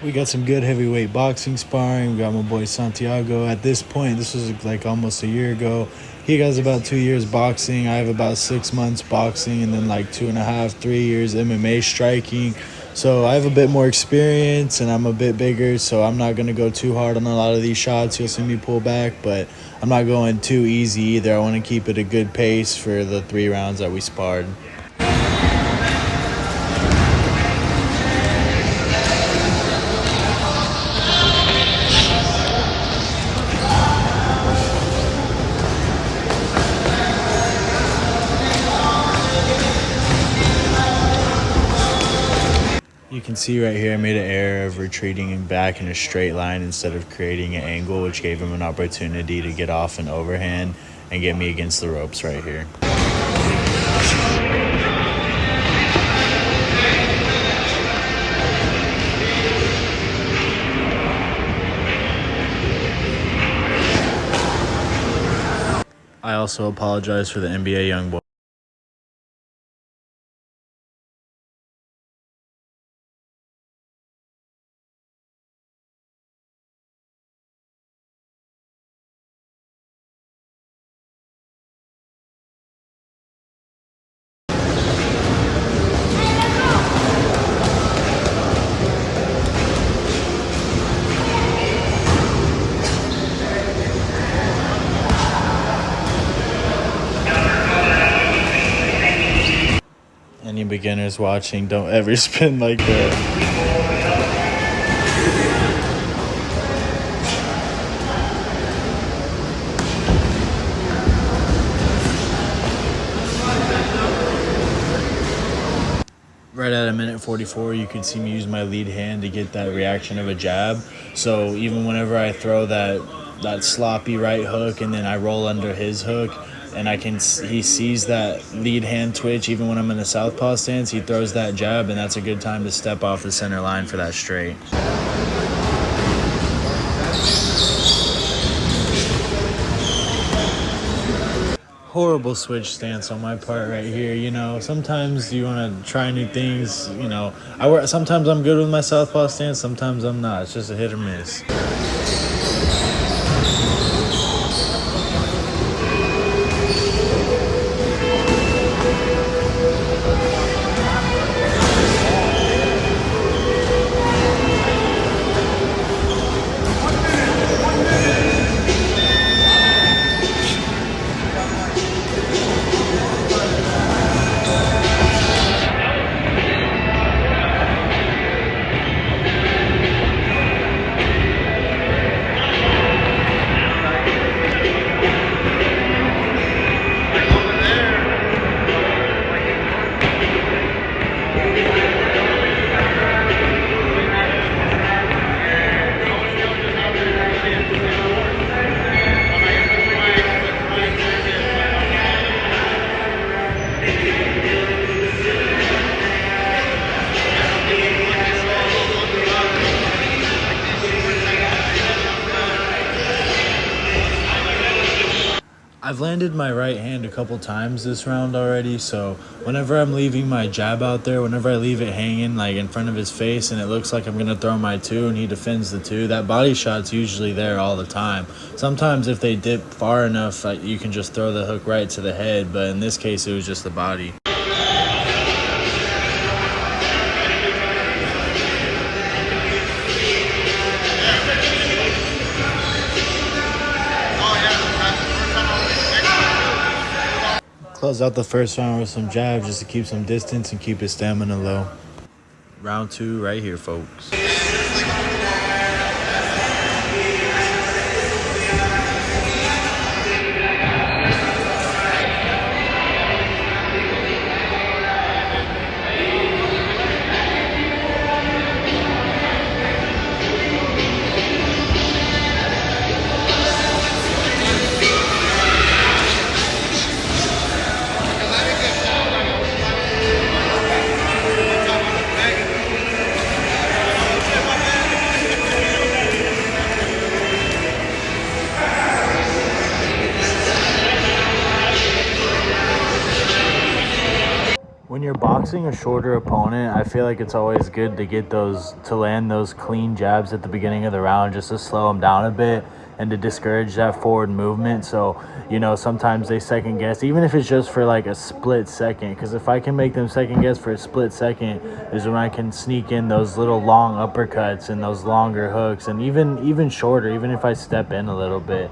We got some good heavyweight boxing sparring. We got my boy Santiago. At this point, this was like almost a year ago. He has about 2 years boxing. I have about 6 months boxing, and then like 2.5, 3 years MMA striking. So I have a bit more experience, and I'm a bit bigger. So I'm not gonna go too hard on a lot of these shots. You'll see me pull back, but I'm not going too easy either. I want to keep it a good pace for the 3 rounds that we sparred. You can see right here I made an error of retreating back in a straight line instead of creating an angle, which gave him an opportunity to get off an overhand and get me against the ropes right here. I also apologize for the NBA young boy. Any beginners watching, don't ever spin like that. Right at a minute 44, you can see me use my lead hand to get that reaction of a jab. So even whenever I throw that sloppy right hook and then I roll under his hook, and he sees that lead hand twitch. Even when I'm in a southpaw stance, he throws that jab, and that's a good time to step off the center line for that straight. Horrible switch stance on my part right here. Sometimes you want to try new things. Sometimes I'm good with my southpaw stance, sometimes I'm not. It's just a hit or miss. I've landed my right hand a couple times this round already, so whenever I'm leaving my jab out there, whenever I leave it hanging like in front of his face and it looks like I'm going to throw my two and he defends the two, that body shot's usually there all the time. Sometimes if they dip far enough, you can just throw the hook right to the head, but in this case it was just the body. Close out the first round with some jabs just to keep some distance and keep his stamina low. Round 2 right here, folks. boxing a shorter opponent, I feel like it's always good to get to land those clean jabs at the beginning of the round just to slow them down a bit and to discourage that forward movement. So, sometimes they second guess, even if it's just for like a split second, because if I can make them second guess for a split second is when I can sneak in those little long uppercuts and those longer hooks, and even shorter, even if I step in a little bit.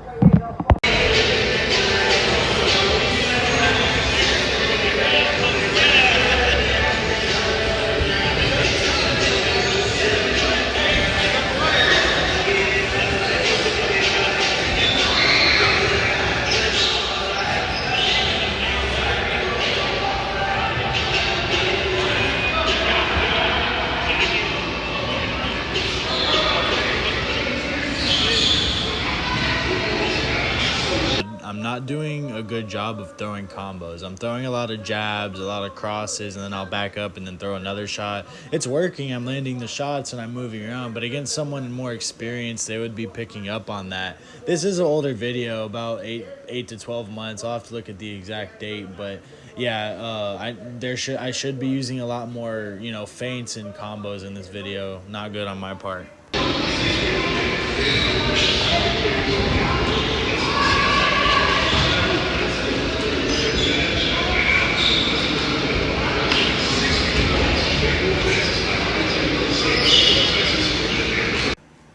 I'm not doing a good job of throwing combos. I'm throwing a lot of jabs, a lot of crosses, and then I'll back up and then throw another shot. It's working. I'm landing the shots and I'm moving around. But against someone more experienced, they would be picking up on that. This is an older video, about 8 to 12 months. I'll have to look at the exact date. But yeah, I should be using a lot more, feints and combos in this video. Not good on my part.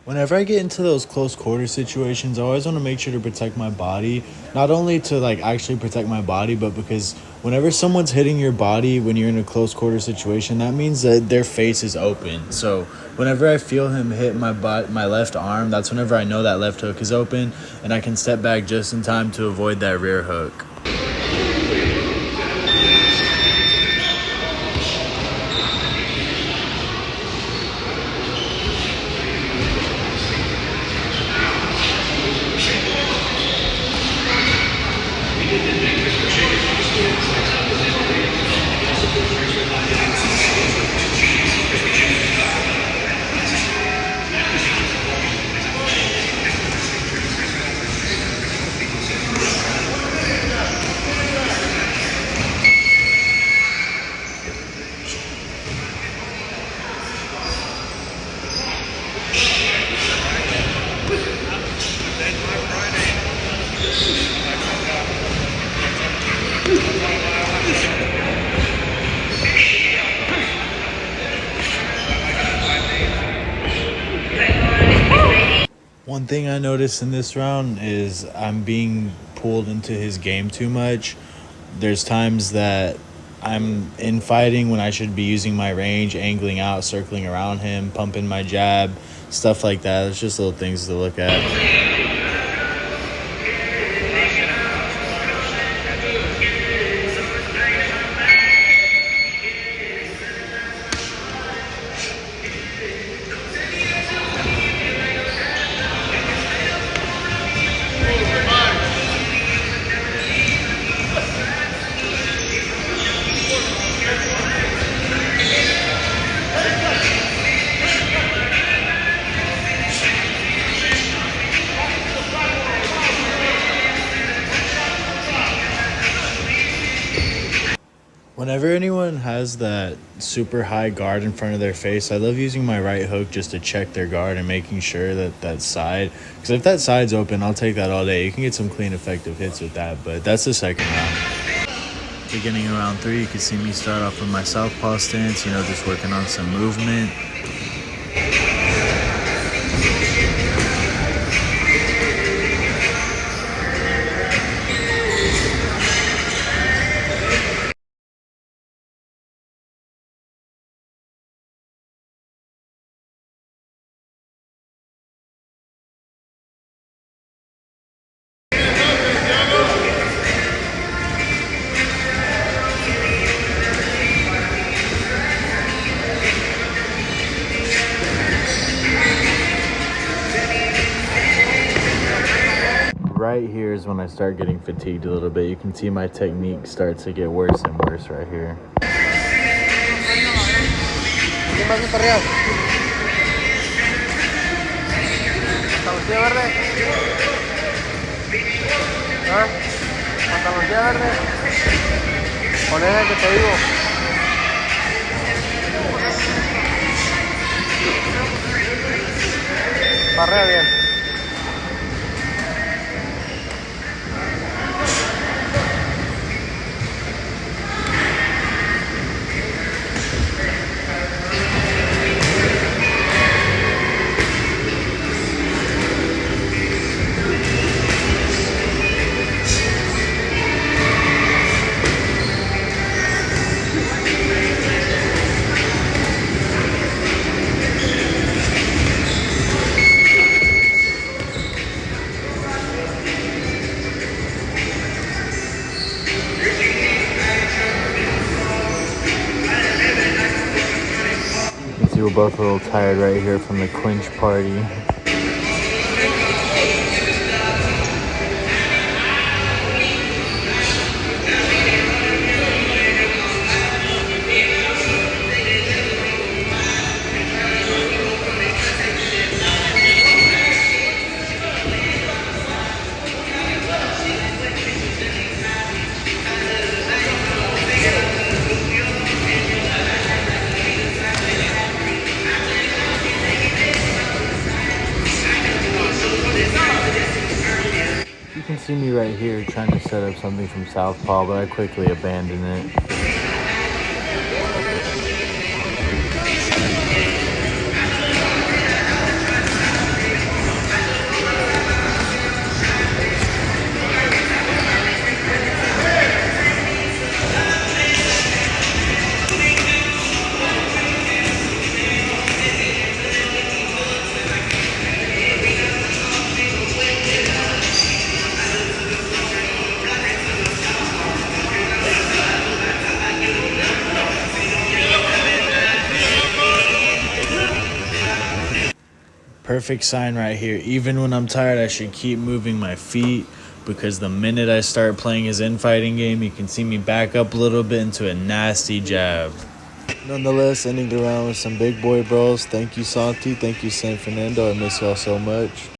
Whenever I get into those close quarter situations, I always want to make sure to protect my body. Not only to like actually protect my body, but because whenever someone's hitting your body when you're in a close quarter situation, that means that their face is open. So whenever I feel him hit my left arm, that's whenever I know that left hook is open, and I can step back just in time to avoid that rear hook. One thing I noticed in this round is I'm being pulled into his game too much. There's times that I'm infighting when I should be using my range, angling out, circling around him, pumping my jab, stuff like that. It's just little things to look at. Whenever anyone has that super high guard in front of their face, I love using my right hook just to check their guard and making sure that side, because if that side's open, I'll take that all day. You can get some clean, effective hits with that, but that's the second round. Beginning of round 3, you can see me start off with my southpaw stance, just working on some movement. Right here is when I start getting fatigued a little bit. You can see my technique starts to get worse and worse right here. Pantaloncilla verde. Poner el que te digo. Barrea bien. You see, we're both a little tired right here from the clinch party. You can see me right here trying to set up something from southpaw, but I quickly abandon it. Perfect sign right here. Even when I'm tired, I should keep moving my feet, because the minute I start playing his infighting game, you can see me back up a little bit into a nasty jab. Nonetheless, ending the round with some big boy brawls. Thank you, Santi. Thank you, San Fernando. I miss y'all so much.